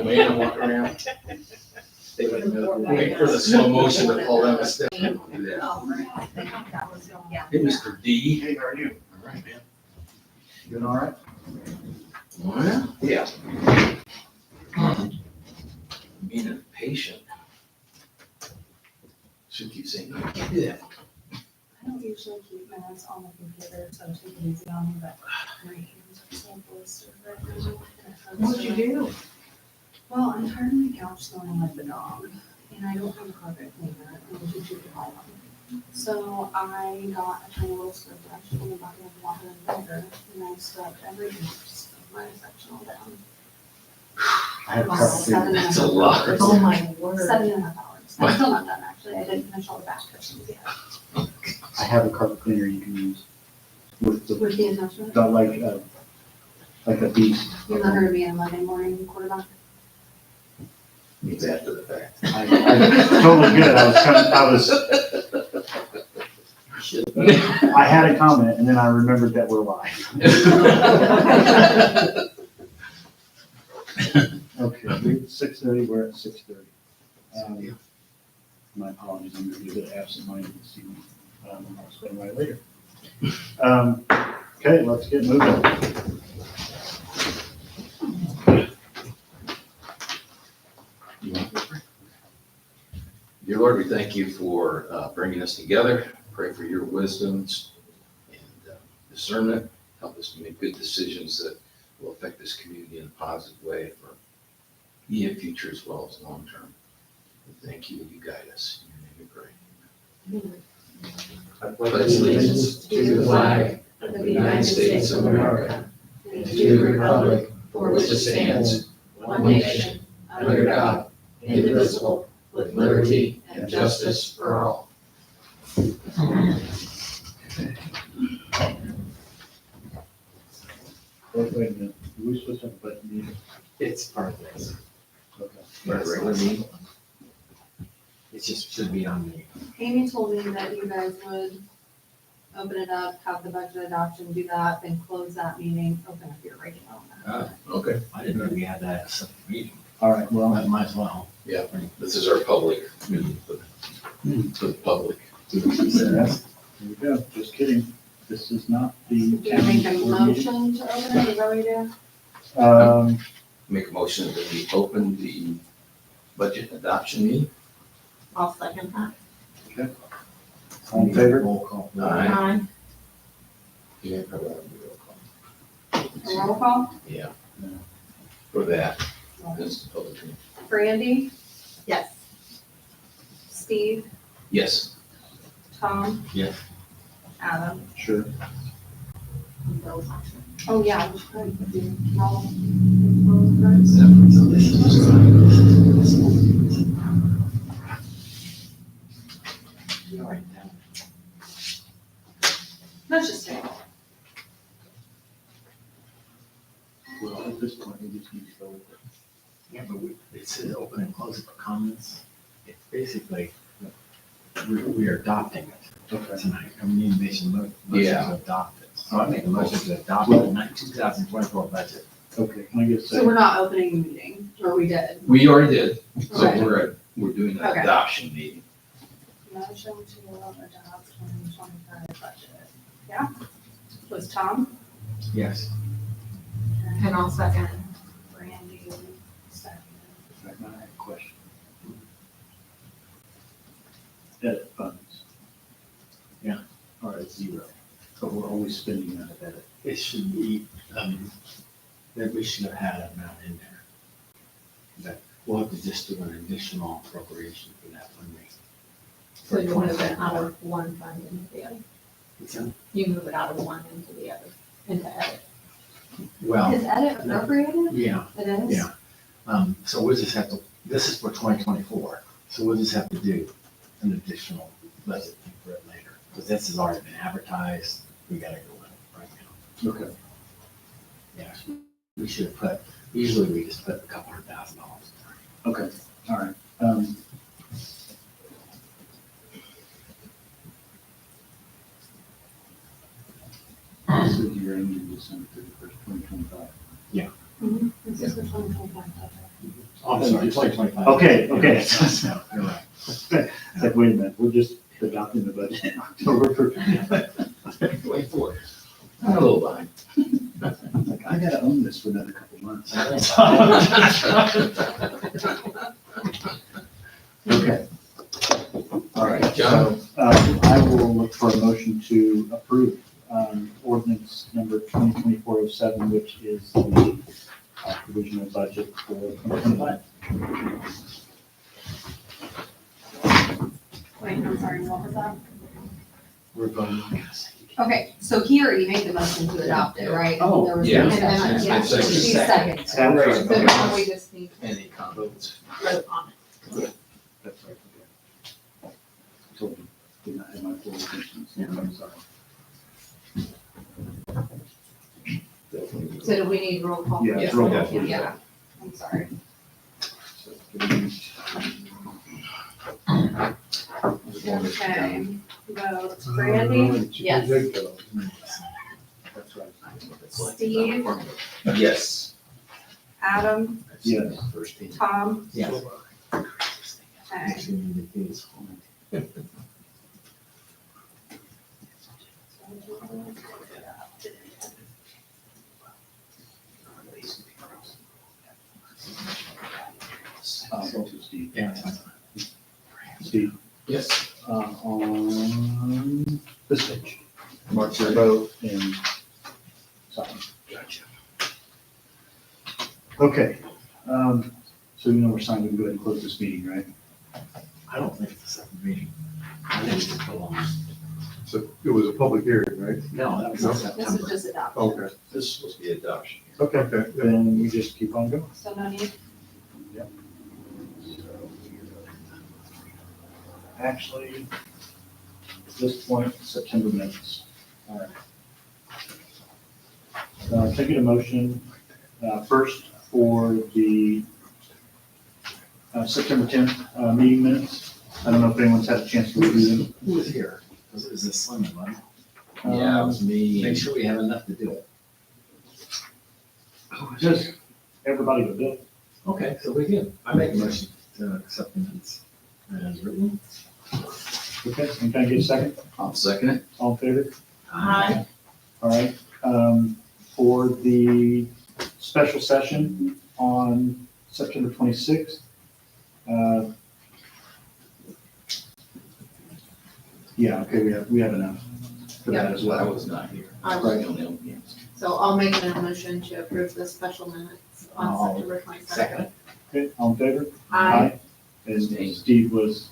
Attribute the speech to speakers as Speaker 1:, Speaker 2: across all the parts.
Speaker 1: old man and walk around. Wait for the slow motion to pull down the step. Do that. Hey, Mr. D.
Speaker 2: Hey, how are you?
Speaker 1: All right, man.
Speaker 2: Doing all right?
Speaker 1: Well, yeah. Being a patient. Should keep saying, no, I can't do that.
Speaker 3: I don't usually keep minutes on the computer, so take it easy on me, but my hands are so blistered right now. and it hurts
Speaker 4: What'd
Speaker 3: so
Speaker 4: you
Speaker 3: bad.
Speaker 4: do?
Speaker 3: Well, I'm tired of my couch smelling like the dog, and I don't have a carpet cleaner, and we should buy one. So I got a tiny little scrub brush from the bottom of water and vinegar, and I scrubbed every inch of my sectional down.
Speaker 2: I have
Speaker 3: About
Speaker 2: carpet
Speaker 3: 7
Speaker 2: cleaner.
Speaker 3: and a
Speaker 1: That's a
Speaker 3: half
Speaker 1: lot.
Speaker 3: hours.
Speaker 4: Oh, my word.
Speaker 3: 7.5 hours. I'm still not done, actually. I didn't finish all the back cushions yet.
Speaker 2: I have a carpet cleaner you can use with the,
Speaker 3: With the attachment.
Speaker 2: not like a beast.
Speaker 3: You're not gonna be in Monday morning quarterback.
Speaker 1: It's after the fact.
Speaker 2: I totally good. I had a comment and then I remembered that we're live. Okay, 6:30, we're at 6:30. My apologies, I'm gonna be a bit absent-minded this evening. I'll explain why later. Okay, let's get moving.
Speaker 1: Dear Lord, we thank you for bringing us together. Pray for your wisdoms and discernment. Help us to make good decisions that will affect this community in a positive way for immediate future as well as long term. We thank you. You guide us. In your name we pray. I pledge allegiance to the flag of the United States of America and to the republic for which it stands, one nation, under God, indivisible, with liberty and justice for all.
Speaker 2: Wait a minute, are we supposed to have a budget meeting?
Speaker 5: It's part of this.
Speaker 2: Okay.
Speaker 1: For a regular meeting?
Speaker 5: It just should be on me.
Speaker 3: Amy told me that you guys would open it up, have the budget adoption, do that, then close that meeting, open up your regular one.
Speaker 1: Okay.
Speaker 5: I didn't know we had that at a separate meeting.
Speaker 2: All right, well,
Speaker 5: Well, might as well.
Speaker 1: Yeah, this is our public meeting for the public.
Speaker 2: there we go, just kidding. This is not the.
Speaker 3: Do you make a
Speaker 2: county board meeting.
Speaker 3: motion to open it, is that what you do?
Speaker 1: Make a motion that we open the budget adoption meeting.
Speaker 4: I'll second that.
Speaker 2: All in favor?
Speaker 5: Roll call.
Speaker 1: Aye. Yeah, probably ought to do a roll call.
Speaker 3: A roll call?
Speaker 1: Yeah. For that, this is the public meeting.
Speaker 3: Brandy,
Speaker 4: Yes.
Speaker 3: Steve,
Speaker 1: Yes.
Speaker 3: Tom?
Speaker 5: Yes.
Speaker 3: Adam?
Speaker 2: Sure.
Speaker 3: Oh, yeah. I should probably do all.
Speaker 5: So this is all right, then.
Speaker 3: Let's just say.
Speaker 2: Well, at this point, we just need to go with it.
Speaker 5: Yeah, but it says open and close for comments. It's basically, we are adopting it
Speaker 2: Okay.
Speaker 5: tonight. I mean, you made some motion
Speaker 1: Yeah.
Speaker 5: to adopt it. So I make a motion to adopt the 2024 budget.
Speaker 2: Okay, can I get a
Speaker 3: So
Speaker 2: second?
Speaker 3: we're not opening the meeting, or we did?
Speaker 1: We already did, so
Speaker 3: Okay.
Speaker 1: we're doing an
Speaker 3: Okay.
Speaker 1: adoption meeting.
Speaker 3: Motion to adopt 2025 budget. Yeah? Was Tom?
Speaker 5: Yes.
Speaker 4: And I'll second.
Speaker 3: Brandy, second.
Speaker 2: I have a question. Edit funds.
Speaker 5: Yeah.
Speaker 2: Are at zero, but we're always spending out of edit.
Speaker 5: It should be, that we should have had an amount in there. But we'll have to just do an additional appropriation for that when we.
Speaker 4: So you move it out of one fund into the other.
Speaker 5: What's that?
Speaker 4: You move it out of one into the other, into edit.
Speaker 5: Well,
Speaker 3: Is edit appropriated?
Speaker 5: yeah,
Speaker 3: It is?
Speaker 5: yeah. So we'll just have to, this is for 2024, so we'll just have to do an additional budget thing for it later. Because this has already been advertised, we gotta go with it right now.
Speaker 2: Okay.
Speaker 5: Yeah, we should have put, usually we just put a couple $100,000 in there.
Speaker 2: Okay, all right. This is your ending December 31st, 2025.
Speaker 3: Mhm. This is the 2025 budget.
Speaker 5: I'm sorry, 2025.
Speaker 2: Okay.
Speaker 5: No, you're right.
Speaker 2: It's like, wait a minute, we're just adopting the budget in October for,
Speaker 1: Wait for it. I'm a little behind.
Speaker 2: like, I gotta own this for another couple months. Okay. All right, so, I will look for a motion to approve, ordinance number 2024-07, which is the provisional budget for 2025.
Speaker 3: Wait, I'm sorry, what was that?
Speaker 5: We're voting.
Speaker 3: Okay, so he already made the motion to adopt it, right?
Speaker 2: Oh,
Speaker 3: There was
Speaker 1: yeah.
Speaker 3: no second.
Speaker 1: It's
Speaker 3: Yeah,
Speaker 1: been seconded.
Speaker 3: she's second.
Speaker 2: Sounds right.
Speaker 4: So now we just need to
Speaker 1: Any comments?
Speaker 4: vote on it.
Speaker 2: That's right. Okay. Told you, did not have my full attention, so I'm sorry.
Speaker 4: So do we need roll call?
Speaker 2: Yeah, it's roll call.
Speaker 3: Yeah, I'm sorry.
Speaker 2: So, give me-
Speaker 3: Okay, vote Brandy,
Speaker 4: Yes.
Speaker 2: That's right.
Speaker 3: Steve,
Speaker 1: Yes.
Speaker 3: Adam,
Speaker 2: Yes.
Speaker 1: First team.
Speaker 3: Tom,
Speaker 5: Yes.
Speaker 3: okay.
Speaker 2: So Steve.
Speaker 5: Yeah.
Speaker 2: Steve,
Speaker 1: Yes.
Speaker 2: on this page,
Speaker 1: Mark
Speaker 2: your vote and sign.
Speaker 1: Gotcha.
Speaker 2: Okay, so you know we're signed, we can go ahead and close this meeting, right?
Speaker 5: I don't think it's a second reading. I think it's a long.
Speaker 6: So it was a public hearing, right?
Speaker 5: No, that was in
Speaker 3: This
Speaker 5: September.
Speaker 3: is just adopted,
Speaker 6: Okay.
Speaker 1: This is supposed to be adoption.
Speaker 6: Okay, okay.
Speaker 2: Then we just keep on going.
Speaker 3: so no need,
Speaker 2: Actually, at this point, September minutes. All right. Taking a motion, first for the September 10th meeting minutes. I don't know if anyone's had a chance to review them.
Speaker 5: Who was here? Was it Slim and Lemon?
Speaker 1: Yeah, it was me.
Speaker 5: Make sure we have enough to do it.
Speaker 2: Just everybody but Bill.
Speaker 5: Okay, so we good. I make a motion to accept the minutes as written.
Speaker 2: Okay, and can I get a second?
Speaker 1: I'll second it.
Speaker 2: All in favor?
Speaker 4: Aye.
Speaker 2: All right, for the special session on September 26th. Yeah, okay, we have enough for that as
Speaker 1: I
Speaker 2: well.
Speaker 1: was not here.
Speaker 4: I
Speaker 1: was the only one.
Speaker 4: So I'll make a motion to approve the special minutes on
Speaker 5: I'll
Speaker 4: September 22nd.
Speaker 5: second.
Speaker 2: Okay, all in favor?
Speaker 4: Aye.
Speaker 2: And
Speaker 1: Abstain.
Speaker 2: Steve was,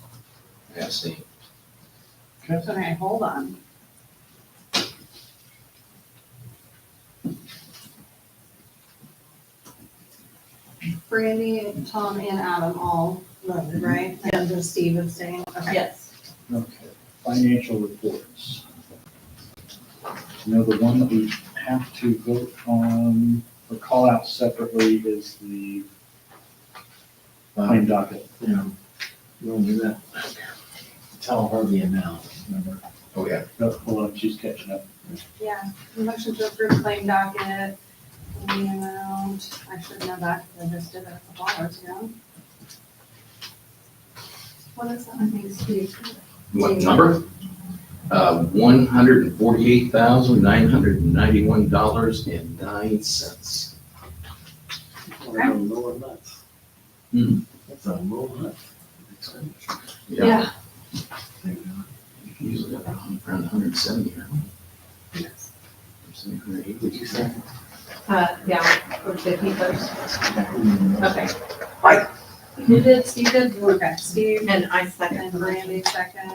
Speaker 1: Abstain.
Speaker 3: okay, hold on. Brandy, Tom, and Adam all voted, right? And just Steve abstained, okay.
Speaker 4: Yes.
Speaker 2: okay, financial reports. You know, the one that we have to vote on or call out separately is the claim docket.
Speaker 5: Yeah. You want to do that? Tell her the amount, remember?
Speaker 1: Oh, yeah.
Speaker 2: Oh, hold on, she's catching up.
Speaker 3: Yeah, motion to approve claim docket, the amount, I should know that, because I just did it a couple hours ago. What is that? I think Steve.
Speaker 1: What number? $148,991.09.
Speaker 5: Or lower nuts.
Speaker 1: Hmm.
Speaker 5: That's a low nut. expenditure.
Speaker 3: Yeah.
Speaker 1: Usually around 170, right?
Speaker 5: Yes.
Speaker 1: 180.
Speaker 5: Did you say?
Speaker 4: Yeah, for 51st. Okay.
Speaker 3: Who did, Steve did? Okay, Steve
Speaker 4: And I second
Speaker 3: and
Speaker 4: the motion.
Speaker 3: Brandy second.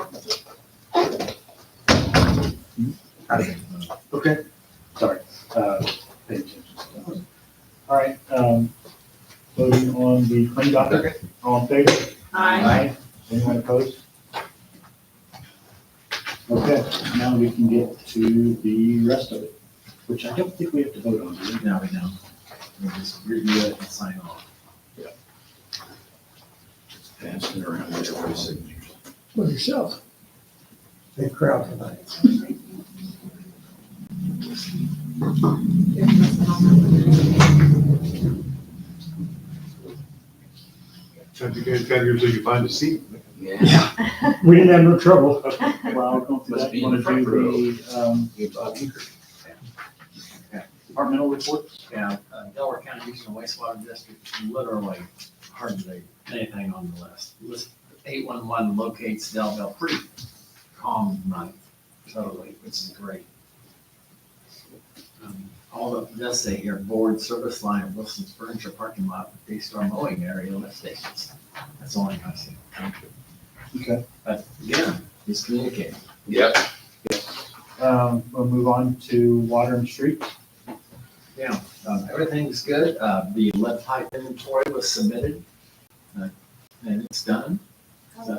Speaker 2: Okay, sorry, pay attention. All right, voting on the claim docket, all in favor?
Speaker 4: Aye.
Speaker 2: Anyone opposed? Okay, now we can get to the rest of it, which I don't think we have to vote on, do we?
Speaker 5: Now we know. We'll just review it and sign off.
Speaker 1: Passing around with everybody's signatures.
Speaker 5: Well, yourself. Big crowd tonight.
Speaker 6: Time to get kind of here so you can find a seat.
Speaker 1: Yeah.
Speaker 2: We didn't have no trouble. Well, going through
Speaker 1: Must
Speaker 2: that,
Speaker 1: be
Speaker 2: you
Speaker 1: in
Speaker 2: want
Speaker 1: the
Speaker 2: to
Speaker 1: front
Speaker 2: do the
Speaker 1: You Bob Inker.
Speaker 2: departmental reports?
Speaker 5: Yeah, Delaware County Regional Wastewater District, literally hardly anything on the list. List 811 locates Delville, pretty calm night, totally, which is great. All of this say here, board service line of Wilson's Furniture Parking Lot with D-Star mowing area lift stations. That's all I see.
Speaker 2: Okay.
Speaker 5: But again, he's communicating.
Speaker 1: Yep.
Speaker 2: We'll move on to water and street.
Speaker 5: Yeah, everything's good. The lead pipe inventory was submitted, and it's done.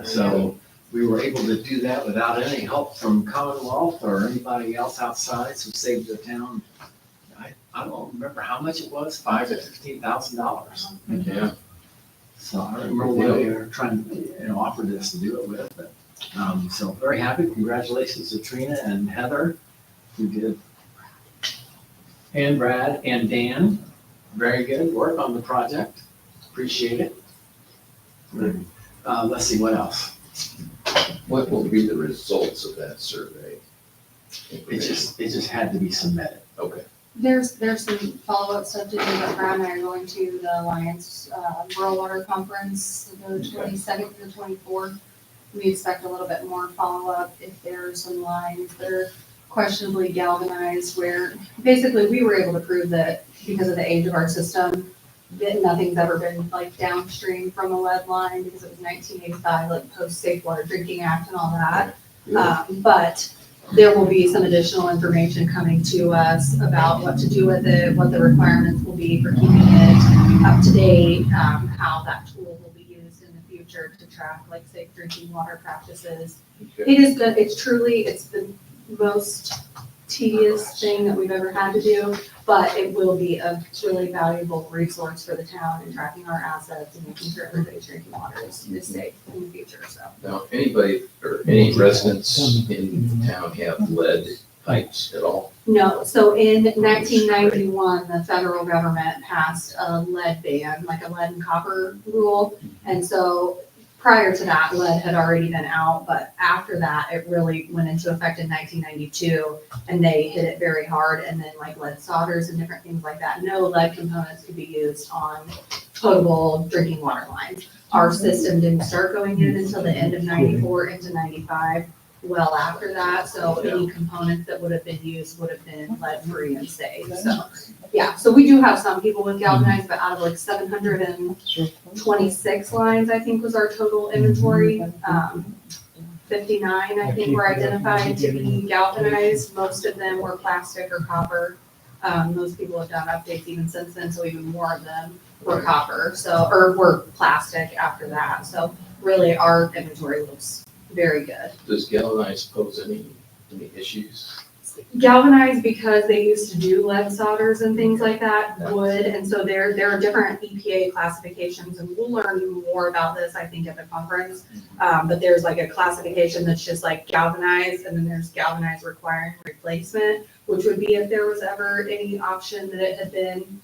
Speaker 5: So we were able to do that without any help from Commonwealth or anybody else outside, so saved the town. I don't remember how much it was, $5,000 to $15,000.
Speaker 1: Yeah.
Speaker 5: So I don't remember what they were trying to, offer this to do it with, but, so very happy. Congratulations to Trina and Heather, who did, and Brad and Dan. Very good work on the project. Appreciate it. Let's see, what else?
Speaker 1: What will be the results of that survey?
Speaker 5: It just had to be submitted.
Speaker 1: Okay.
Speaker 3: There's some follow-up stuff to do, but Brad and I are going to the Alliance Rural Water Conference, the 22nd to the 24th. We expect a little bit more follow-up if there are some lines that are questionably galvanized, where basically we were able to prove that because of the age of our system, that nothing's ever been like downstream from a lead line because it was 1985, like post Safe Water Drinking Act and all that. But there will be some additional information coming to us about what to do with it, what the requirements will be for keeping it up to date, how that tool will be used in the future to track like safe drinking water practices.
Speaker 1: Okay.
Speaker 3: It is good. It's the most tedious thing that we've ever had to do, but it will be a really valuable resource for the town in tracking our assets and making sure everybody's drinking water is safe in the future, so.
Speaker 1: Now, anybody or any residents in town have lead pipes at all?
Speaker 3: No, so in 1991, the federal government passed a lead ban, like a lead and copper rule. And so prior to that, lead had already been out, but after that, it really went into effect in 1992, and they hit it very hard, and then like lead solders and different things like that. No lead components could be used on potable drinking water lines. Our system didn't start going in until the end of 94 into 95. Well after that, so any components that would have been used would have been lead-free and safe, so. Yeah, so we do have some people with galvanized, but out of like 726 lines, I think was our total inventory. 59, I think, were identified to be galvanized. Most of them were plastic or copper. Most people have done updates even since then, so even more of them were copper, so, or were plastic after that. So really, our inventory looks very good.
Speaker 1: Does galvanized pose any issues?
Speaker 3: Galvanized, because they used to do lead solders and things like that, would, and so there are different EPA classifications, and we'll learn more about this, I think, at the conference. But there's like a classification that's just like galvanized, and then there's galvanized requiring replacement, which would be if there was ever any option that it had been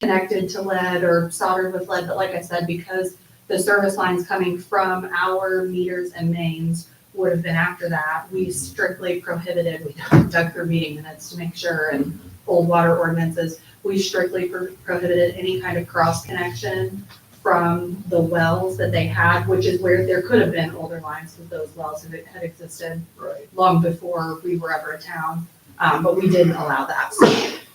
Speaker 3: connected to lead or soldered with lead. But like I said, because the service lines coming from our meters and mains would have been after that, we strictly prohibited, we dug through meeting minutes to make sure, and old water ordinances, we strictly prohibited any kind of cross connection from the wells that they had, which is where there could have been older lines with those wells if it had existed long before we were ever a town. But we didn't allow that. So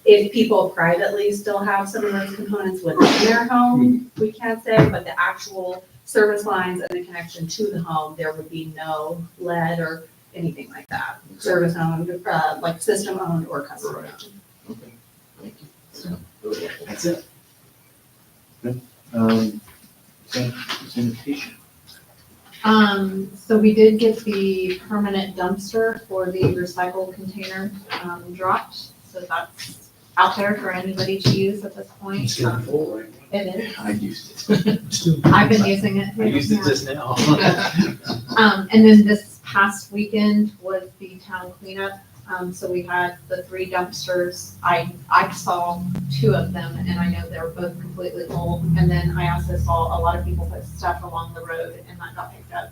Speaker 3: if people privately still have some of those components within their home, we can't say, but the actual service lines and the connection to the home, there would be no lead or anything like that. Service owned, like system owned or customer owned.
Speaker 1: Okay, thank you.
Speaker 5: That's it.
Speaker 2: Sanitation.
Speaker 4: So we did get the permanent dumpster for the recycled container, dropped, so that's out there for anybody to use at this point.
Speaker 5: It's still full, right?
Speaker 4: It is.
Speaker 5: I used it.
Speaker 4: I've been using it.
Speaker 5: I used it just now.
Speaker 4: And then this past weekend was the town cleanup. So we had the 3 dumpsters. I saw 2 of them and I know they were both completely full. And then I also saw a lot of people put stuff along the road and that got picked up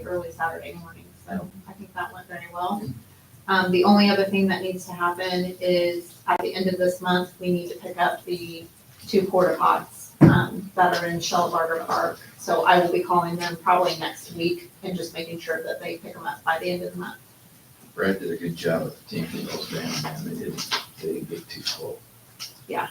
Speaker 4: early Saturday morning. So I think that went very well. The only other thing that needs to happen is at the end of this month, we need to pick up the 2 porta pots that are in Shellbarger Park. So I will be calling them probably next week and just making sure that they pick them up by the end of the month.
Speaker 1: Brad did a good job with the taking those down, man. They didn't get too full.
Speaker 4: Yeah.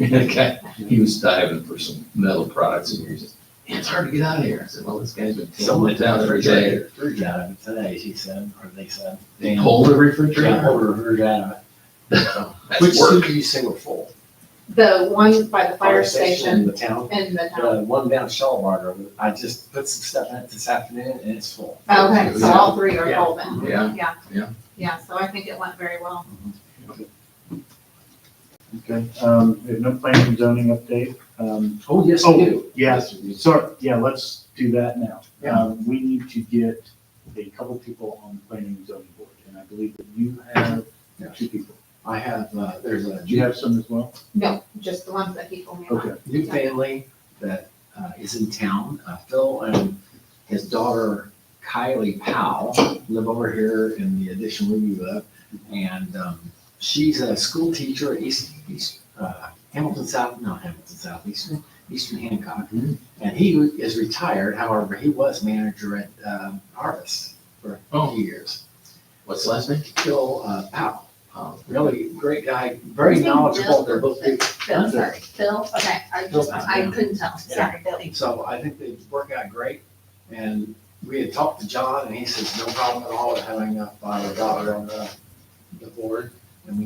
Speaker 1: Okay, he was diving for some metal products and he was just, man, it's hard to get out of here. I said, well, this guy's been
Speaker 5: Someone
Speaker 1: pulling it down every day.
Speaker 5: Refrigerator out of it today, she said, or they said.
Speaker 1: They pulled the
Speaker 5: Yeah,
Speaker 1: refrigerator.
Speaker 5: pulled the refrigerator out of it. So,
Speaker 1: That's
Speaker 5: which two
Speaker 1: work.
Speaker 5: do you say were full?
Speaker 4: The one by the fire station
Speaker 5: in the town.
Speaker 4: in the town.
Speaker 5: The one down Shellbarger, I just put some stuff in it this afternoon and it's full.
Speaker 4: Okay, so all 3 are
Speaker 5: Yeah.
Speaker 4: full then.
Speaker 1: Yeah.
Speaker 4: Yeah. Yeah, so I think it went very well.
Speaker 2: Okay, we have no planning and zoning update.
Speaker 5: Oh, yes,
Speaker 2: Oh,
Speaker 5: we do.
Speaker 2: yeah,
Speaker 5: Yes, we do.
Speaker 2: sorry, yeah, let's do that now.
Speaker 5: Yeah.
Speaker 2: We need to get a couple people on the planning and zoning board, and I believe that you have
Speaker 5: Yeah.
Speaker 2: 2 people.
Speaker 5: I have, there's a
Speaker 2: Do you have some as well?
Speaker 4: No, just the ones that he told me about.
Speaker 2: Okay,
Speaker 5: new family that is in town. Phil and his daughter Kylie Powell live over here in the addition where we live. And she's a school teacher at Eastern Hancock. And he is retired. However, he was manager at Harvest for a few years.
Speaker 1: What's the last name?
Speaker 5: Phil Powell, really great guy, very
Speaker 3: His name
Speaker 5: knowledgeable.
Speaker 3: Bill?
Speaker 5: They're both big.
Speaker 3: Phil, sorry, Phil, okay, I couldn't tell, sorry, Bill.
Speaker 5: So I think they work out great. And we had talked to John and he says, no problem at all with having a father daughter on the board. And we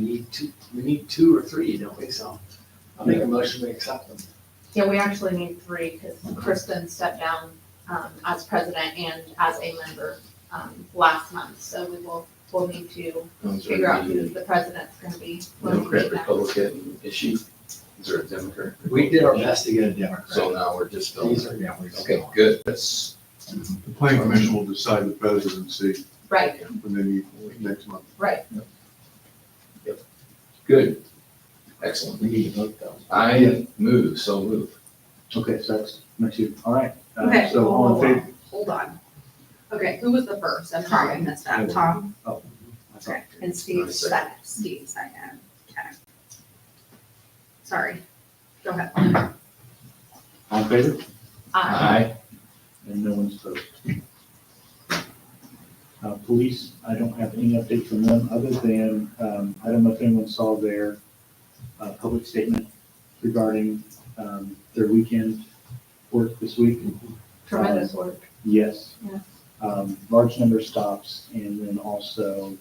Speaker 5: need 2 or 3, don't we? So I'll make a motion to accept them.
Speaker 4: Yeah, we actually need 3 because Kristen stepped down as president and as a member last month. So we'll need to figure out who the president's gonna be. when we
Speaker 1: Democrat,
Speaker 4: get that.
Speaker 1: Republican, is there a Democrat?
Speaker 5: We did our best to get a Democrat.
Speaker 1: So now we're just filling.
Speaker 5: These are, yeah, we're just.
Speaker 1: Okay, good. That's,
Speaker 6: The planning commission will decide the presidency
Speaker 4: Right,
Speaker 6: when they meet next month.
Speaker 4: right.
Speaker 1: good. Excellent.
Speaker 5: We need to vote though.
Speaker 1: I so move.
Speaker 2: okay, so that's my 2, all right.
Speaker 3: Okay,
Speaker 2: So all in favor?
Speaker 3: hold on. Okay, who was the first? I'm sorry, I missed that. Tom?
Speaker 2: Oh,
Speaker 3: Okay, and Steve
Speaker 1: Nice.
Speaker 3: second. Steve second. Okay. Sorry. Go ahead.
Speaker 2: all in favor?
Speaker 1: Aye.
Speaker 2: And no one's opposed. Police, I don't have any updates from them, other than, I don't know if anyone saw their, public statement regarding, their weekend work this week.
Speaker 4: Tremendous work.
Speaker 2: Yes.
Speaker 4: Yeah.
Speaker 2: Large number of stops, and then also,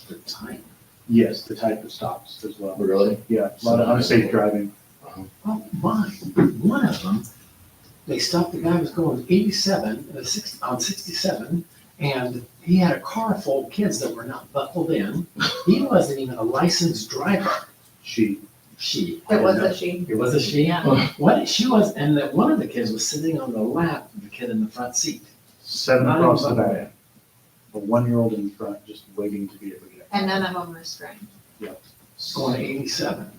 Speaker 5: The time.
Speaker 2: yes, the type of stops as well.
Speaker 1: Really?
Speaker 2: Yeah, a lot of unsafe driving.
Speaker 5: Oh, my, one of them, they stopped, the guy was going 87, on 67, and he had a car full of kids that were not buckled in. He wasn't even a licensed driver.
Speaker 2: She,
Speaker 5: She.
Speaker 4: It was a she.
Speaker 5: It was a she?
Speaker 4: Yeah.
Speaker 5: What, she was, and that one of the kids was sitting on the lap of the kid in the front seat.
Speaker 2: 7
Speaker 5: Not
Speaker 2: across the
Speaker 5: even buckled
Speaker 2: back, a 1-year-old in front, just waiting to be able to get.
Speaker 4: And none of them were restrained.
Speaker 5: Going 87.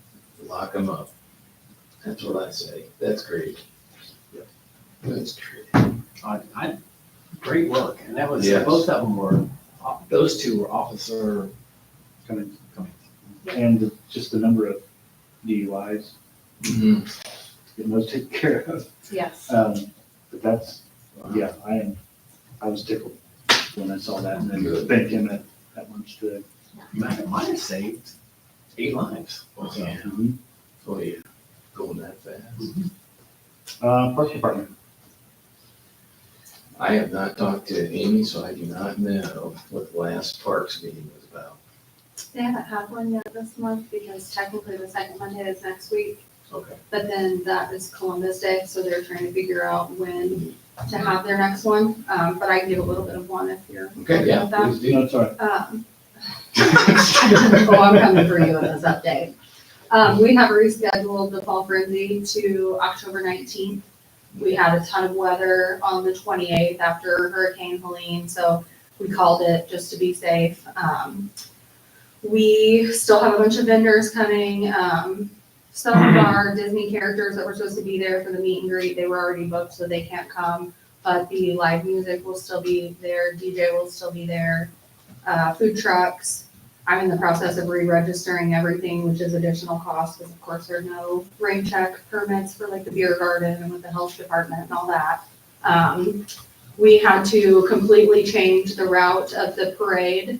Speaker 1: Lock them up. That's what I say. That's great.
Speaker 2: Yep.
Speaker 1: That's great.
Speaker 5: Great work, and that was,
Speaker 1: Yes.
Speaker 5: both of them were, those 2 were officer
Speaker 2: Coming.
Speaker 5: coming.
Speaker 2: And just the number of DUIs,
Speaker 1: Mhm.
Speaker 2: getting those taken care of.
Speaker 4: Yes.
Speaker 2: But that's, yeah, I was tickled when I saw that, and then
Speaker 1: Good.
Speaker 2: thank him at lunch today.
Speaker 5: Might have saved 8 lives.
Speaker 1: Yeah.
Speaker 2: Mhm.
Speaker 1: Oh, yeah. Going that fast.
Speaker 2: Park Department,
Speaker 1: I have not talked to Amy, so I do not know what the last Parks meeting was about.
Speaker 3: They haven't had one yet this month because technically the second Monday is next week,
Speaker 1: Okay.
Speaker 3: but then that is Columbus Day, so they're trying to figure out when to have their next one. But I can give a little bit of one if you're.
Speaker 1: Okay, yeah,
Speaker 3: with that.
Speaker 1: please do.
Speaker 2: no, it's all right.
Speaker 3: Oh, I'm coming for you in this update. We have rescheduled the Fall Frenzy to October 19th. We had a ton of weather on the 28th after Hurricane Helene, so we called it just to be safe. We still have a bunch of vendors coming. Some of our Disney characters that were supposed to be there for the meet and greet, they were already booked, so they can't come. But the live music will still be there, DJ will still be there, food trucks. I'm in the process of re-registering everything, which is additional cost, because of course there's no rain check permits for like the beer garden and with the health department and all that. We had to completely change the route of the parade.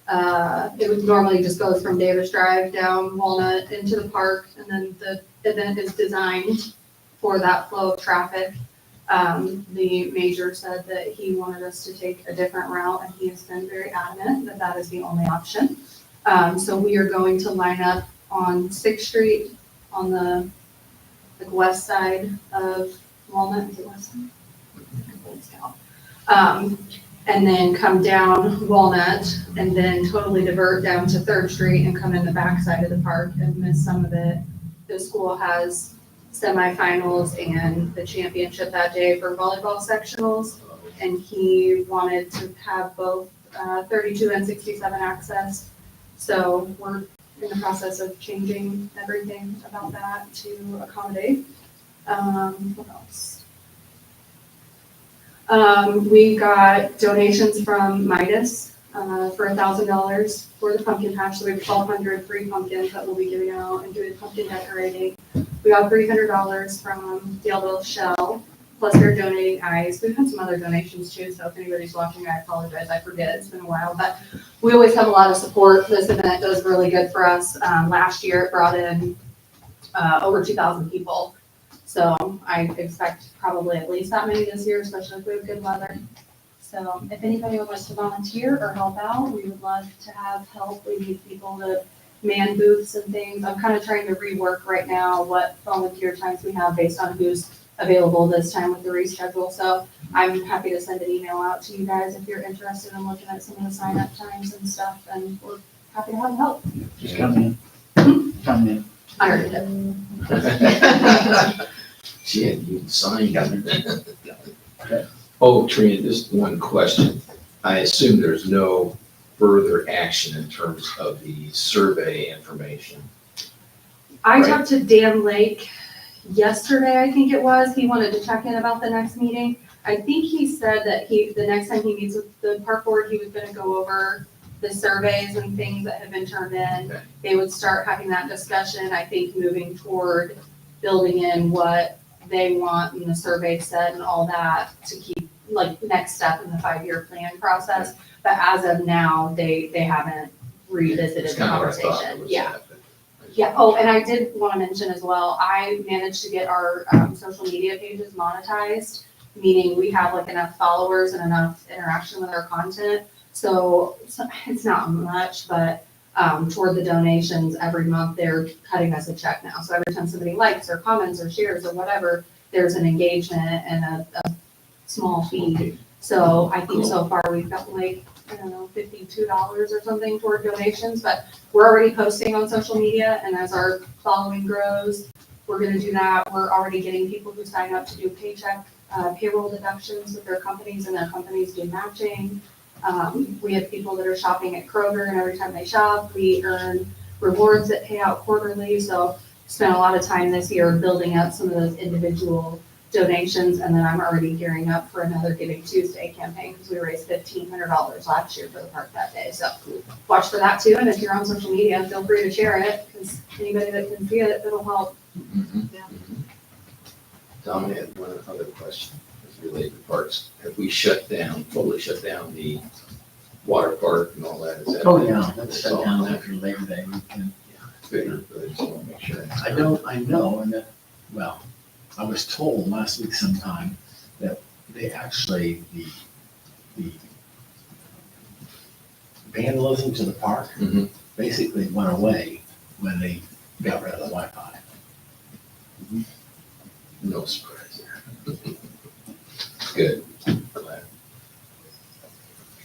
Speaker 3: It would normally just goes from Davis Drive down Walnut into the park, and then the event is designed for that flow of traffic. The major said that he wanted us to take a different route, and he has been very adamant that that is the only option. So we are going to line up on 6th Street on the west side of Walnut. Is it west side? And then come down Walnut and then totally divert down to 3rd Street and come in the back side of the park and miss some of it. The school has semifinals and the championship that day for volleyball sectionals, and he wanted to have both 32 and 67 access. So we're in the process of changing everything about that to accommodate. What else? We got donations from Midas for $1,000 for the pumpkin patch. So we have 1,200 free pumpkins that we'll be giving out and doing pumpkin decorating. We got $300 from Daleville Shell, plus they're donating ice. We've had some other donations too, so if anybody's watching, I apologize, I forget, it's been a while, but we always have a lot of support. This event does really good for us. Last year it brought in over 2,000 people. So I expect probably at least that many this year, especially if we have good weather. So if anybody would like to volunteer or help out, we would love to have help. We need people to man booths and things. I'm kind of trying to rework right now what volunteer times we have based on who's available this time with the reschedule. So I'm happy to send an email out to you guys if you're interested in looking at some of the sign up times and stuff, and we're happy to have help.
Speaker 2: Just come in. Come in.
Speaker 3: I already did.
Speaker 1: She hadn't even signed it. Oh, Trina, just one question. I assume there's no further action in terms of the survey information.
Speaker 3: I
Speaker 1: Right.
Speaker 3: talked to Dan Lake yesterday, I think it was. He wanted to check in about the next meeting. I think he said that the next time he meets with the park board, he was gonna go over the surveys and things that have been turned in.
Speaker 1: Okay.
Speaker 3: They would start having that discussion, I think, moving toward building in what they want in the survey said and all that to keep, like, next step in the 5-year plan process. But as of now, they haven't revisited
Speaker 1: It's
Speaker 3: the
Speaker 1: kind of what I thought it
Speaker 3: conversation.
Speaker 1: was
Speaker 3: Yeah.
Speaker 1: that, but-
Speaker 3: Yeah, oh, and I did want to mention as well, I managed to get our social media pages monetized, meaning we have like enough followers and enough interaction with our content. So it's not much, but toward the donations every month, they're cutting us a check now. So every time somebody likes or comments or shares or whatever, there's an engagement and a small fee.
Speaker 1: Okay.
Speaker 3: So I think so far we've got like, I don't know, $52 or something toward donations, but we're already posting on social media, and as our following grows, we're gonna do that. We're already getting people who sign up to do paycheck, payroll deductions with their companies, and their companies do matching. We have people that are shopping at Kroger, and every time they shop, we earn rewards that pay out quarterly. So spent a lot of time this year building up some of those individual donations, and then I'm already gearing up for another Giving Tuesday campaign because we raised $1,500 last year for the park that day. So watch for that too, and if you're on social media, feel free to share it because anybody that can see it, it'll help.
Speaker 1: Mhm.
Speaker 4: Yeah.
Speaker 1: Mhm. Tom had one other question related to parks. Have we totally shut down the water park and all that? Is that?
Speaker 5: Oh, yeah, that's
Speaker 1: That's all.
Speaker 5: shut down after Labor Day weekend.
Speaker 1: Figured, but I just want to make sure.
Speaker 5: I know, and that, well, I was told last week sometime that they actually, the vandalism to the park
Speaker 1: Mhm.
Speaker 5: basically went away when they got rid of the Wi-Fi.
Speaker 1: No surprise there. Good. Glad.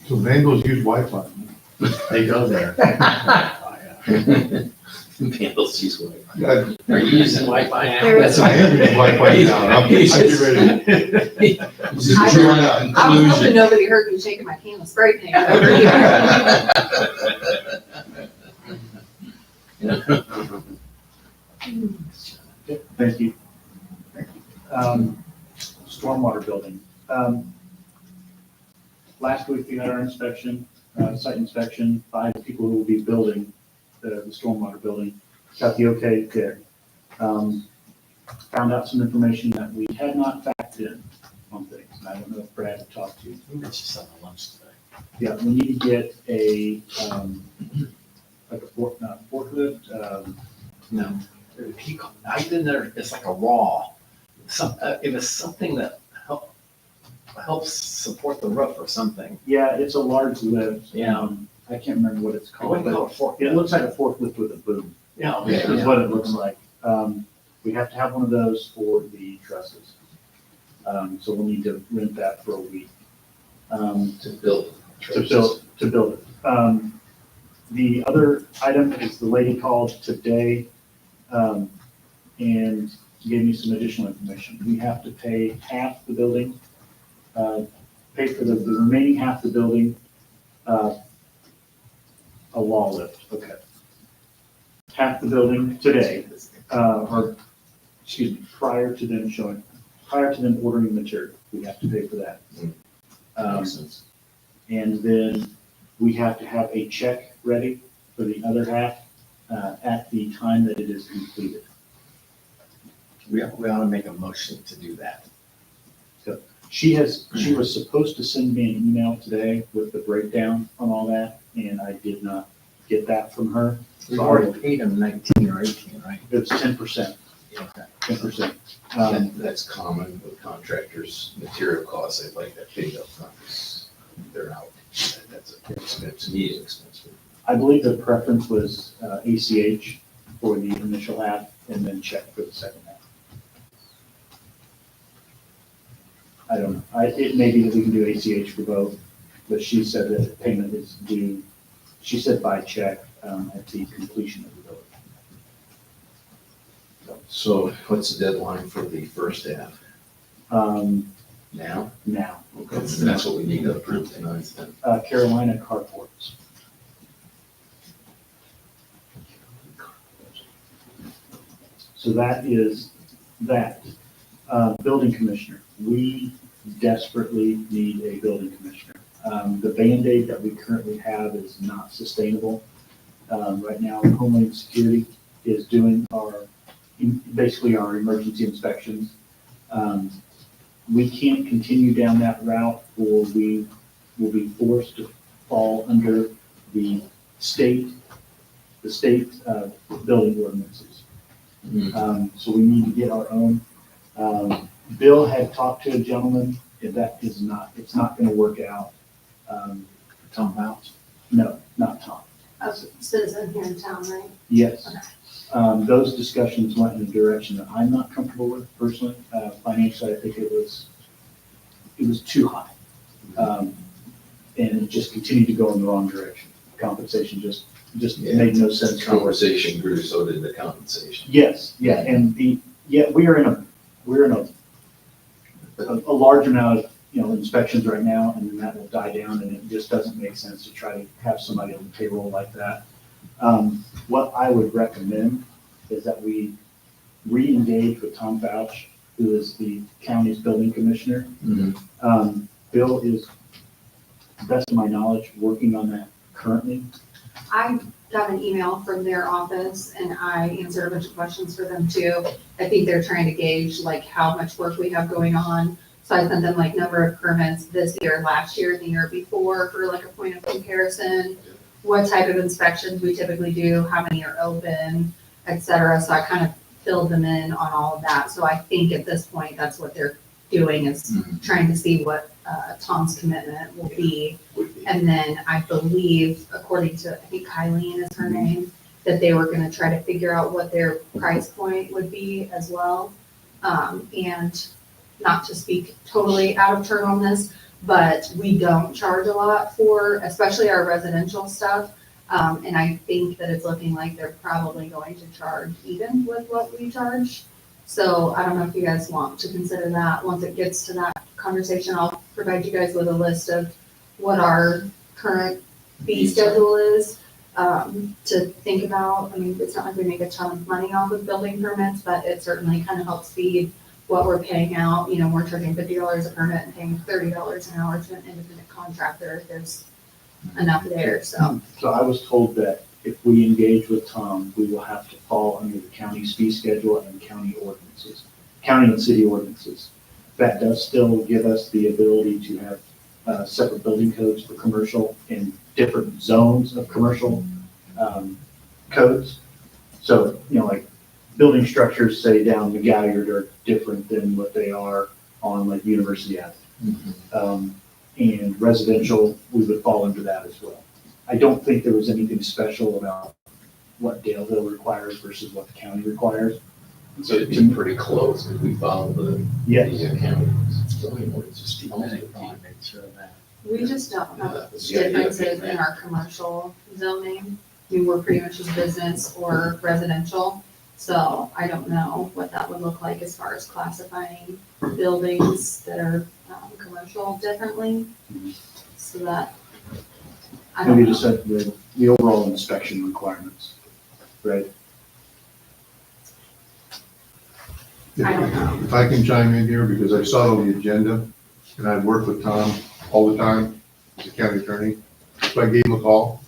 Speaker 6: So vandals use Wi-Fi.
Speaker 5: They go there.
Speaker 1: PLC's Wi-Fi.
Speaker 6: Yeah,
Speaker 1: Are you using Wi-Fi now?
Speaker 4: There
Speaker 1: That's
Speaker 4: is-
Speaker 6: I am using Wi-Fi now. I'm getting ready.
Speaker 1: Just drawing out
Speaker 3: I was hoping
Speaker 1: conclusion.
Speaker 3: nobody heard me shaking my can of spray paint over here.
Speaker 2: Thank you. Stormwater building. Last week we had our inspection, site inspection, 5 people who will be building the stormwater building, got the okay there. Found out some information that we had not factored in on things, and I don't know if Brad had talked to you.
Speaker 5: We mentioned something at lunch today.
Speaker 2: Yeah, we need to get a, like a forklift,
Speaker 5: No, I didn't know, it's like a raw, it was something that helps support the roof or something.
Speaker 2: yeah, it's a large lift.
Speaker 5: Yeah.
Speaker 2: I can't remember what it's
Speaker 5: I
Speaker 2: called,
Speaker 5: wouldn't
Speaker 2: but
Speaker 5: call it fork.
Speaker 2: it looks like a forklift with a boom.
Speaker 5: Yeah,
Speaker 2: Is what it looks like. We have to have one of those for the trusses. So we'll need to rent that for a week.
Speaker 1: To build.
Speaker 2: To build it. The other item is the lady called today, and gave me some additional information. We have to pay half the building, pay for the remaining half the building, a wall lift, okay. Half the building today, or, excuse me, prior to them ordering material, we have to pay for that.
Speaker 1: Makes sense.
Speaker 2: And then we have to have a check ready for the other half, at the time that it is completed.
Speaker 5: We ought to make a motion to do that.
Speaker 2: She was supposed to send me an email today with the breakdown on all that, and I did not get that from her.
Speaker 5: We've already paid them 19 or 18, right?
Speaker 2: It's 10%,
Speaker 5: Okay.
Speaker 2: 10%.
Speaker 1: That's common with contractors, material costs, they like that paid up front, 'cause they're out. That's a expense, immediate expense.
Speaker 2: I believe the preference was ACH for the initial half and then check for the second half. I don't know. It may be that we can do ACH for both, but she said that the payment is due, she said by check at the completion of the building.
Speaker 1: So what's the deadline for the first half? Now?
Speaker 2: Now,
Speaker 1: Okay, so that's what we need to approve tonight then.
Speaker 2: Carolina Carports. So that is that. Building commissioner, we desperately need a building commissioner. The Band-Aid that we currently have is not sustainable. Right now, Homeland Security is doing basically our emergency inspections. We can't continue down that route, or we will be forced to fall under the state building ordinances. So we need to get our own. Bill had talked to a gentleman, and that is not, it's not gonna work out.
Speaker 5: Tom Bouch.
Speaker 2: No, not Tom.
Speaker 3: A citizen here in town, right?
Speaker 2: Yes. Those discussions went in a direction that I'm not comfortable with personally. Financially, I think it was too high. And it just continued to go in the wrong direction. Compensation just made no sense.
Speaker 1: Conversation grew, so did the compensation.
Speaker 2: Yes, yeah, and we're in a large amount of, inspections right now, and then that will die down, and it just doesn't make sense to try to have somebody on the payroll like that. What I would recommend is that we re-engage with Tom Bouch, who is the county's building commissioner. Bill is, to the best of my knowledge, working on that currently.
Speaker 3: I got an email from their office and I answered a bunch of questions for them too. I think they're trying to gauge like how much work we have going on. So I sent them like number of permits this year, last year, the year before for like a point of comparison. What type of inspections we typically do, how many are open, et cetera. So I kind of filled them in on all of that. So I think at this point, that's what they're doing is trying to see what Tom's commitment will be. And then I believe, according to, I think Kylene is her name, that they were gonna try to figure out what their price point would be as well. And not to speak totally out of turn on this, but we don't charge a lot for, especially our residential stuff. And I think that it's looking like they're probably going to charge even with what we charge. So I don't know if you guys want to consider that. Once it gets to that conversation, I'll provide you guys with a list of what our current fee schedule is, to think about. I mean, it's not like we make a ton of money off of building permits, but it certainly kind of helps feed what we're paying out. You know, we're charging $50 a permit and paying $30 an hour to an independent contractor. There's enough there, so.
Speaker 2: So I was told that if we engage with Tom, we will have to fall under the county's fee schedule and county ordinances, county and city ordinances. That does still give us the ability to have separate building codes for commercial in different zones of commercial codes. So, you know, like building structures, say down McGalliard, are different than what they are on like University Avenue. And residential, we would fall under that as well. I don't think there was anything special about what Daleville requires versus what the county requires.
Speaker 1: So it'd be pretty close if we follow the county zoning ordinance.
Speaker 5: Make sure of that.
Speaker 3: We just don't
Speaker 1: Yeah,
Speaker 3: have
Speaker 1: that's the idea of
Speaker 3: differences
Speaker 1: doing
Speaker 3: in
Speaker 1: that.
Speaker 3: our commercial zoning. I mean, we're pretty much just business or residential, so I don't know what that would look like as far as classifying buildings that are commercial differently. So that, I don't
Speaker 2: Maybe just
Speaker 3: know.
Speaker 2: set the overall inspection requirements, right?
Speaker 3: I don't know.
Speaker 6: If I can chime in here, because I saw it on the agenda, and I've worked with Tom all the time as a county attorney, so I gave him a call.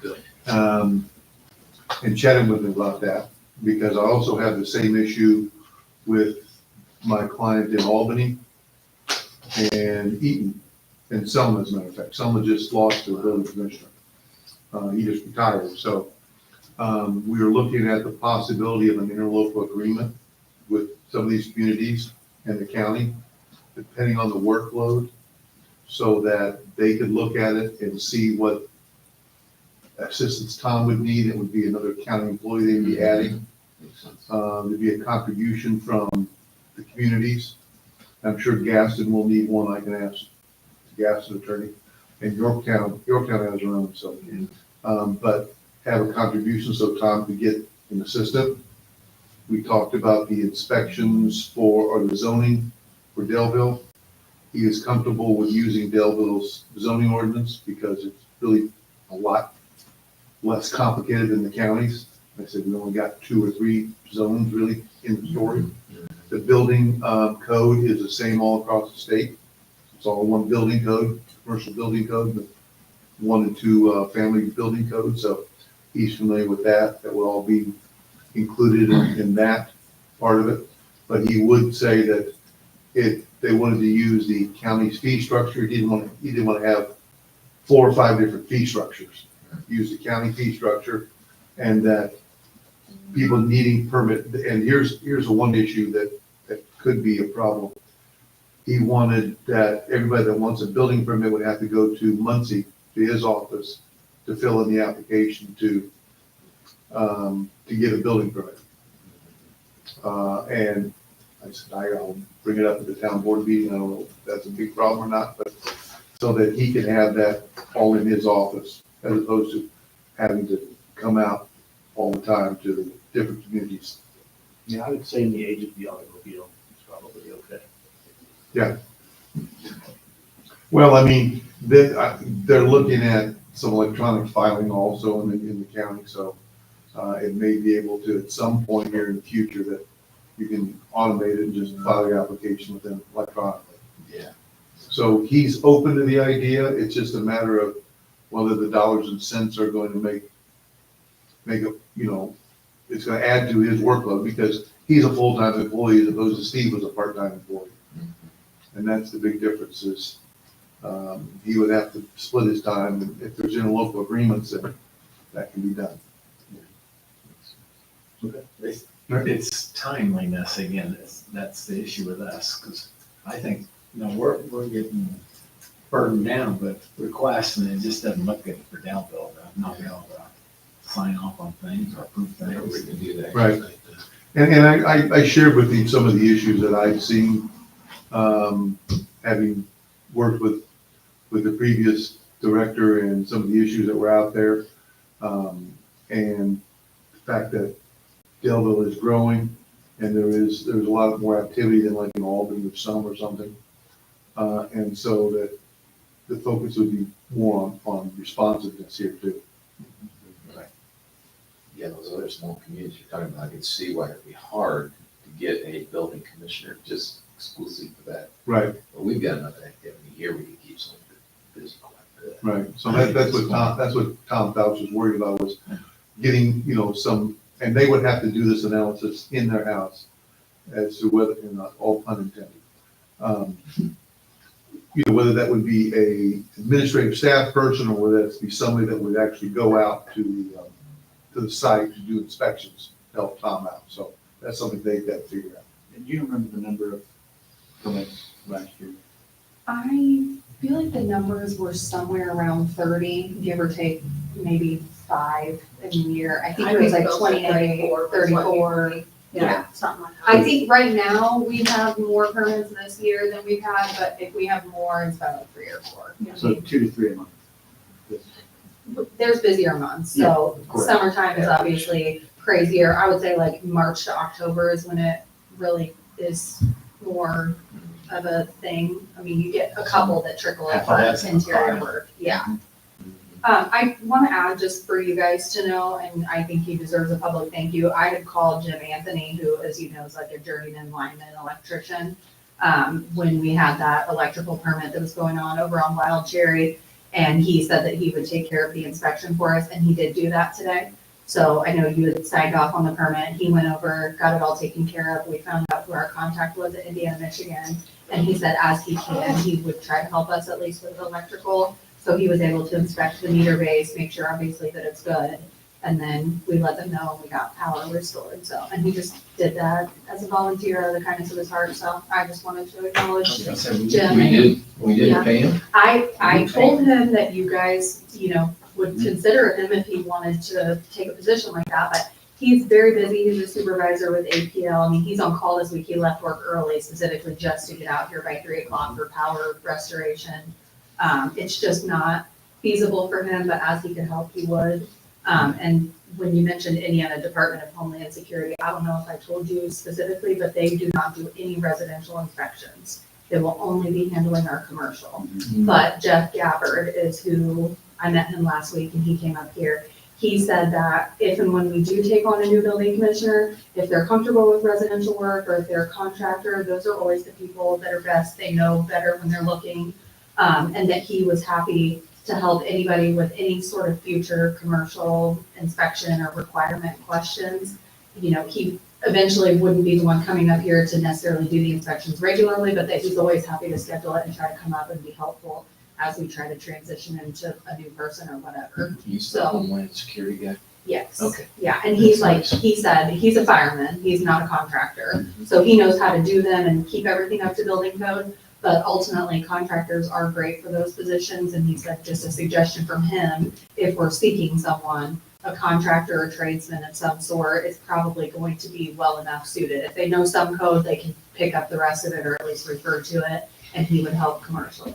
Speaker 1: Good.
Speaker 6: And chatted with him about that, because I also have the same issue with my client in Albany and Eaton, and Selma, as a matter of fact. Selma just lost their building commissioner. He just retired, so we were looking at the possibility of an interlocal agreement with some of these communities and the county, depending on the workload, so that they could look at it and see what assistance Tom would need. It would be another county employee they'd be adding.
Speaker 1: Makes sense.
Speaker 6: There'd be a contribution from the communities. I'm sure Gaston will need one. I can ask the Gaston attorney. And Yorktown has their own, so. But have a contribution so Tom could get an assistant. We talked about the inspections or the zoning for Delville. He is comfortable with using Delville's zoning ordinance because it's really a lot less complicated than the counties. I said, we only got 2 or 3 zones really in the story. The building code is the same all across the state. It's all one building code, commercial building code, but 1 and 2 family building code. So he's familiar with that. That will all be included in that part of it. But he would say that if they wanted to use the county's fee structure, he didn't want to have 4 or 5 different fee structures. Use the county fee structure, and that people needing permit, and here's a one issue that could be a problem. He wanted that everybody that wants a building permit would have to go to Muncie, to his office, to fill in the application to get a building permit. And I said, I'll bring it up at the town board meeting. I don't know if that's a big problem or not, but so that he can have that all in his office, as opposed to having to come out all the time to the different communities.
Speaker 2: Yeah, I would say in the age of the automobile, it's probably okay.
Speaker 6: Well, I mean, they're looking at some electronic filing also in the county, so it may be able to, at some point here in the future, that you can automate it and just file your application with them electronically.
Speaker 1: Yeah.
Speaker 6: So he's open to the idea. It's just a matter of whether the dollars and cents are going to make a, it's going to add to his workload, because he's a full-time employee as opposed to Steve was a part-time employee. And that's the big difference is, he would have to split his time, and if there's interlocal agreements, then that can be done.
Speaker 5: It's timeliness again. That's the issue with us, because I think, we're getting burdened down, but requesting it just doesn't look good for Daleville, not be able to sign off on things or approve
Speaker 1: We
Speaker 5: things.
Speaker 1: can do that.
Speaker 6: Right. And I shared with you some of the issues that I've seen, having worked with the previous director and some of the issues that were out there. And the fact that Delville is growing and there's a lot more activity than like in Albany with summer or something. And so that the focus would be more on responsiveness here too.
Speaker 1: Yeah, those other small communities you're talking about, I can see why it'd be hard to get a building commissioner just exclusive for that.
Speaker 6: Right,
Speaker 1: But we've got enough activity here, we can keep someone busy quite a bit.
Speaker 6: right. So that's what Tom Fauci was worried about, was getting, some, and they would have to do this analysis in their house as to whether, and not all pun intended. Whether that would be a administrative staff person or whether it's be somebody that would actually go out to the site to do inspections, to help Tom out. So that's something they've got to figure out.
Speaker 2: And do you remember the number of permits last year?
Speaker 3: I feel like the numbers were somewhere around 30, give or take maybe 5 in a year. I think it was like 28, 34.
Speaker 4: Yeah, something like that.
Speaker 3: I think right now we have more permits this year than we've had, but if we have more, it's about like 3 or 4.
Speaker 2: So 2 to 3 a month.
Speaker 3: There's busier months, so
Speaker 2: of course.
Speaker 3: summertime is obviously crazier. I would say like March to October is when it really is more of a thing. I mean, you get a couple that trickle in
Speaker 5: Half of that's
Speaker 3: from interior
Speaker 5: fire.
Speaker 3: work, yeah. I want to add, just for you guys to know, and I think he deserves a public thank you. I had called Jim Anthony, who, as you know, is like a journeyman lineman electrician, when we had that electrical permit that was going on over on Wild Cherry. And he said that he would take care of the inspection for us, and he did do that today. So I know you had signed off on the permit. He went over, got it all taken care of. We found out who our contact was at Indiana, Michigan. And he said as he can, he would try to help us at least with electrical. So he was able to inspect the meter base, make sure obviously that it's good. And then we let them know and we got power restored. So, and he just did that as a volunteer out of the kindness of his heart. So I just wanted to acknowledge Jim.
Speaker 1: We didn't pay him?
Speaker 3: I told him that you guys, would consider him if he wanted to take a position like that, but he's very busy. He's a supervisor with APL. I mean, he's on call this week. He left work early specifically just to get out here by 3 o'clock for power restoration. It's just not feasible for him, but as he could help, he would. And when you mentioned Indiana Department of Homeland Security, I don't know if I told you specifically, but they do not do any residential inspections. They will only be handling our commercial. But Jeff Gabbard is who, I met him last week and he came up here. He said that if and when we do take on a new building commissioner, if they're comfortable with residential work or if they're a contractor, those are always the people that are best. They know better when they're looking. And that he was happy to help anybody with any sort of future commercial inspection or requirement questions. He eventually wouldn't be the one coming up here to necessarily do the inspections regularly, but that he's always happy to schedule it and try to come up and be helpful as we try to transition into a new person or whatever.
Speaker 1: He's the Homeland Security guy?
Speaker 3: Yes.
Speaker 1: Okay.
Speaker 3: Yeah, and he's like,
Speaker 1: That's nice.
Speaker 3: he said, he's a fireman, he's not a contractor. So he knows how to do them and keep everything up to building code. But ultimately, contractors are great for those positions, and he said just a suggestion from him, if we're seeking someone, a contractor or tradesman of some sort is probably going to be well enough suited. If they know some code, they can pick up the rest of it or at least refer to it, and he would help commercially.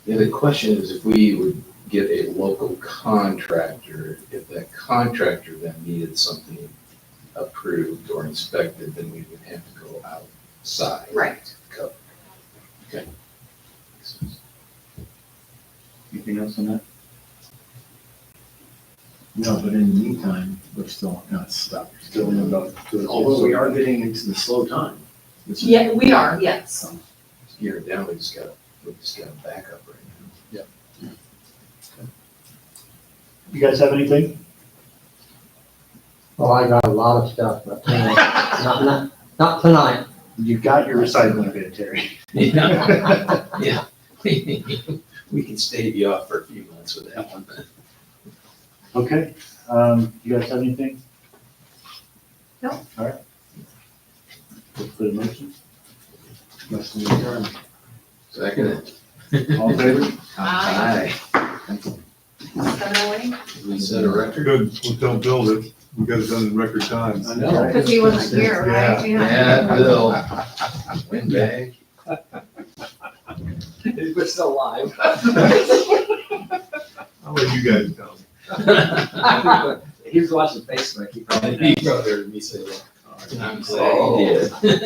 Speaker 1: Yeah, the question is if we would get a local contractor, if that contractor then needed something approved or inspected, then we would have to go outside.
Speaker 3: Right.
Speaker 1: Cover. Okay.
Speaker 2: Anything else on that?
Speaker 5: No, but in the meantime, we're still not stuck.
Speaker 6: Still in about.
Speaker 5: Although we are getting into the slow time. which is-
Speaker 3: Yeah, we are, yes.
Speaker 1: Gear it down, we just got a backup right now.
Speaker 2: You guys have anything?
Speaker 7: Oh, I got a lot of stuff, but not tonight.
Speaker 2: You got your recycling bid, Terry.
Speaker 1: Yeah. Yeah. We can stave you off for a few months with that one.
Speaker 2: Okay, you guys have anything?
Speaker 3: No.
Speaker 2: All right. Look for the motion.
Speaker 5: Motion adjourned.
Speaker 1: Second.
Speaker 2: All in favor?
Speaker 1: Aye.
Speaker 3: 7:08?
Speaker 1: We set a record.
Speaker 6: Good, well, don't build it, we got it done in record time.
Speaker 5: I know.
Speaker 4: Because he wasn't here, right?
Speaker 1: Yeah, Bill. Windbag.
Speaker 5: We're still alive.
Speaker 6: you guys tell me.
Speaker 7: He was watching Facebook, he probably
Speaker 1: He
Speaker 7: knows.
Speaker 1: probably heard me say that.
Speaker 6: All right.
Speaker 1: I'm glad he did.